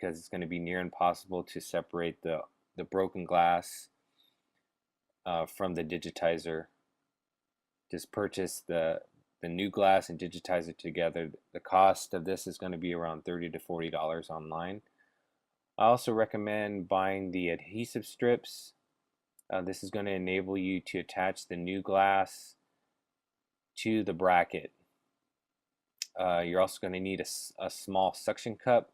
because it's going to be near impossible to separate the broken glass from the digitizer. Just purchase the new glass and digitizer together. The cost of this is going to be around $30 to $40 online. I also recommend buying the adhesive strips. This is going to enable you to attach the new glass to the bracket. You're also going to need a small suction cup,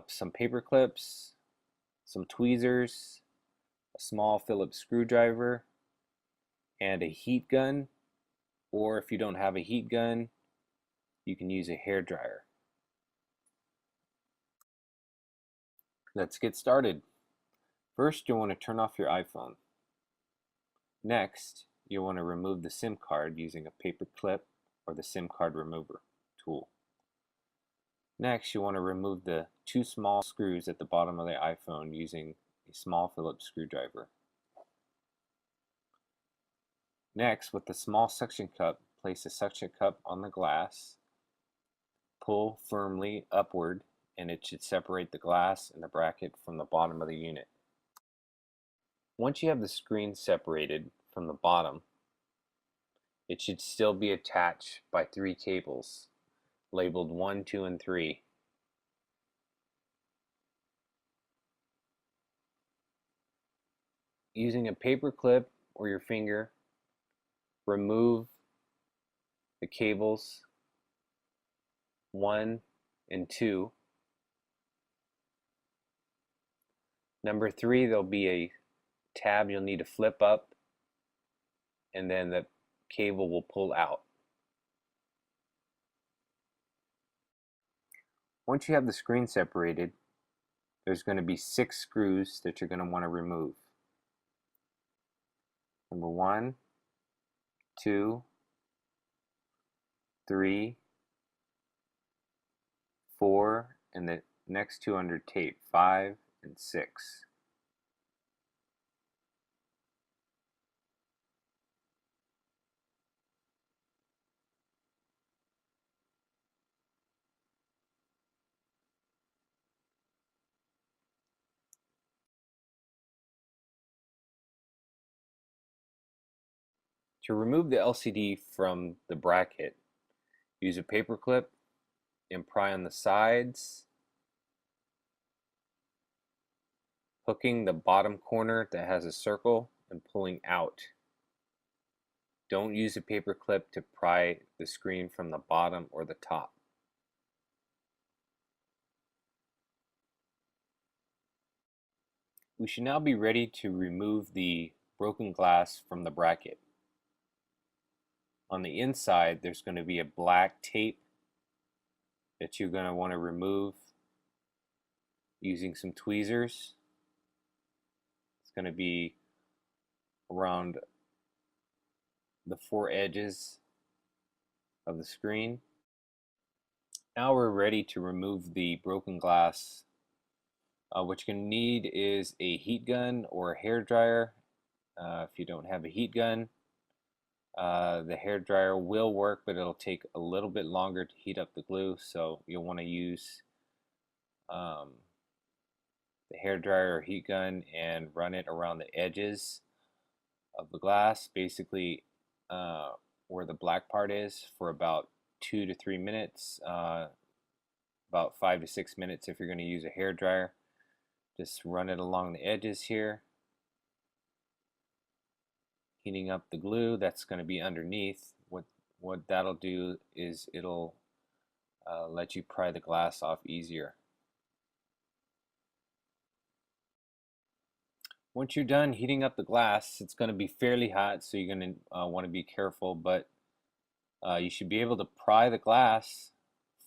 some paper clips, some tweezers, a small Phillips screwdriver, and a heat gun. Or if you don't have a heat gun, you can use a hair dryer. Let's get started. First, you'll want to turn off your iPhone. Next, you'll want to remove the SIM card using a paper clip or the SIM card remover tool. Next, you want to remove the two small screws at the bottom of the iPhone using a small Phillips screwdriver. Next, with the small suction cup, place the suction cup on the glass, pull firmly upward, and it should separate the glass and the bracket from the bottom of the unit. Once you have the screen separated from the bottom, it should still be attached by 3 cables, labeled 1, 2, and 3. Using a paper clip or your finger, remove the cables 1 and 2. Number 3, there'll be a tab you'll need to flip up, and then the cable will pull out. Once you have the screen separated, there's going to be 6 screws that you're going to want to remove. Number 1, 2, 3, 4, and the next 2 under tape, 5 and 6. To remove the LCD from the bracket, use a paper clip and pry on the sides, hooking the bottom corner that has a circle and pulling out. Don't use a paper clip to pry the screen from the bottom or the top. We should now be ready to remove the broken glass from the bracket. On the inside, there's going to be a black tape that you're going to want to remove using some tweezers. It's going to be around the 4 edges of the screen. Now we're ready to remove the broken glass. What you're going to need is a heat gun or a hair dryer. If you don't have a heat gun, the hair dryer will work, but it'll take a little bit longer to heat up the glue, so you'll want to use the hair dryer or heat gun and run it around the edges of the glass, basically where the black part is, for about 2 to 3 minutes, about 5 to 6 minutes if you're going to use a hair dryer. Just run it along the edges here, heating up the glue that's going to be underneath. What that'll do is it'll let you pry the glass off easier. Once you're done heating up the glass, it's going to be fairly hot, so you're going to want to be careful, but you should be able to pry the glass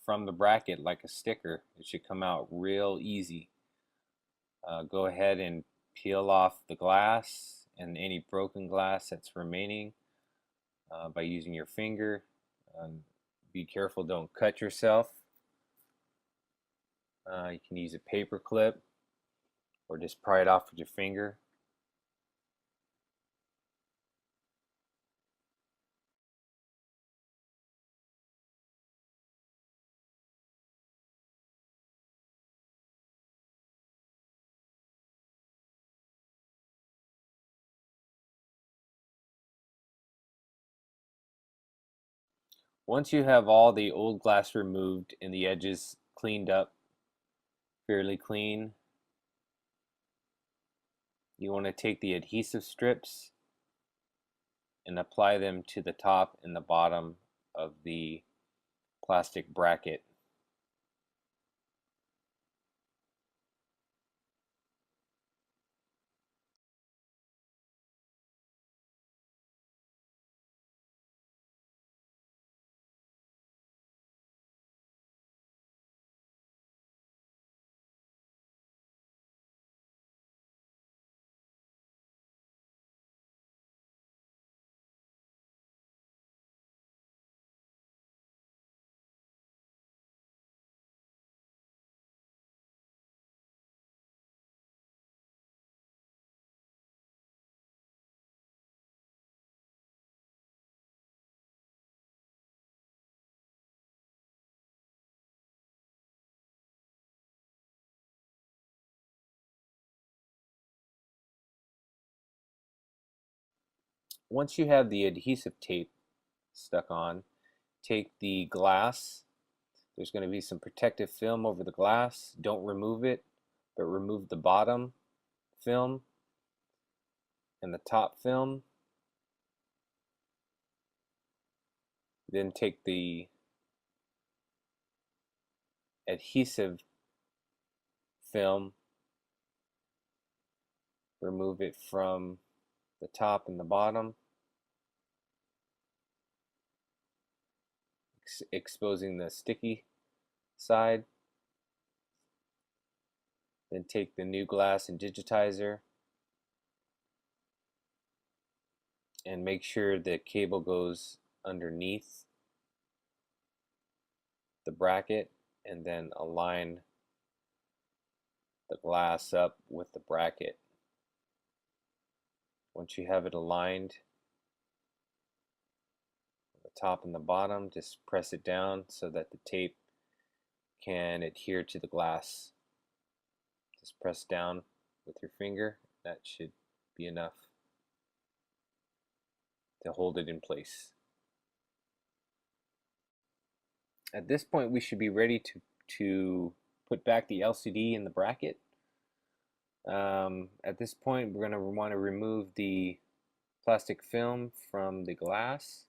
from the bracket like a sticker. It should come out real easy. Go ahead and peel off the glass and any broken glass that's remaining by using your finger. Be careful, don't cut yourself. You can use a paper clip or just pry it off with your finger. Once you have all the old glass removed and the edges cleaned up, fairly clean, you want to take the adhesive strips and apply them to the top and the bottom of the plastic bracket. Once you have the adhesive tape stuck on, take the glass. There's going to be some protective film over the glass. Don't remove it, but remove the bottom film and the top film. Then take the adhesive film, remove it from the top and the bottom, exposing the sticky side. Then take the new glass and digitizer and make sure the cable goes underneath the bracket, and then align the glass up with the bracket. Once you have it aligned, the top and the bottom, just press it down so that the tape can adhere to the glass. Just press down with your finger. That should be enough to hold it in place. At this point, we should be ready to put back the LCD in the bracket. At this point, we're going to want to remove the plastic film from the glass.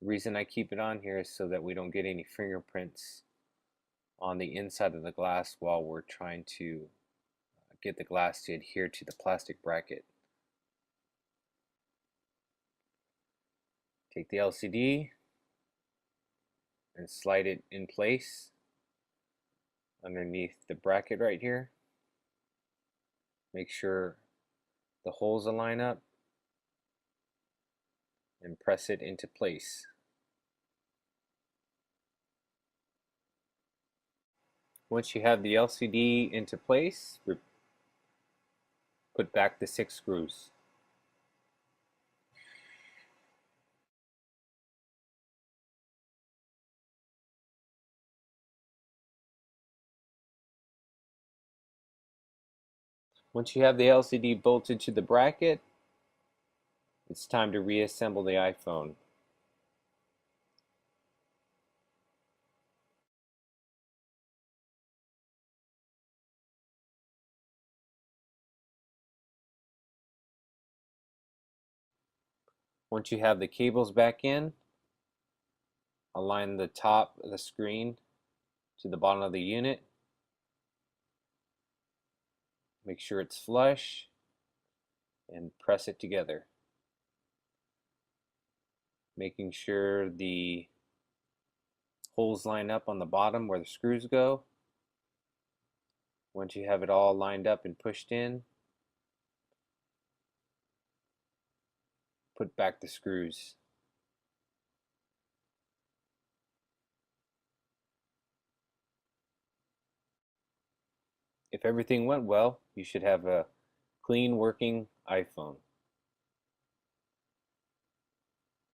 The reason I keep it on here is so that we don't get any fingerprints on the inside of the glass while we're trying to get the glass to adhere to the plastic bracket. Take the LCD and slide it in place underneath the bracket right here. Make sure the holes align up and press it into place. Once you have the LCD into place, put back the 6 screws. Once you have the LCD bolted to the bracket, it's time to reassemble the iPhone. Once you have the cables back in, align the top of the screen to the bottom of the unit. Make sure it's flush and press it together. Making sure the holes line up on the bottom where the screws go. Once you have it all lined up and pushed in, put back the screws. If everything went well, you should have a clean working iPhone.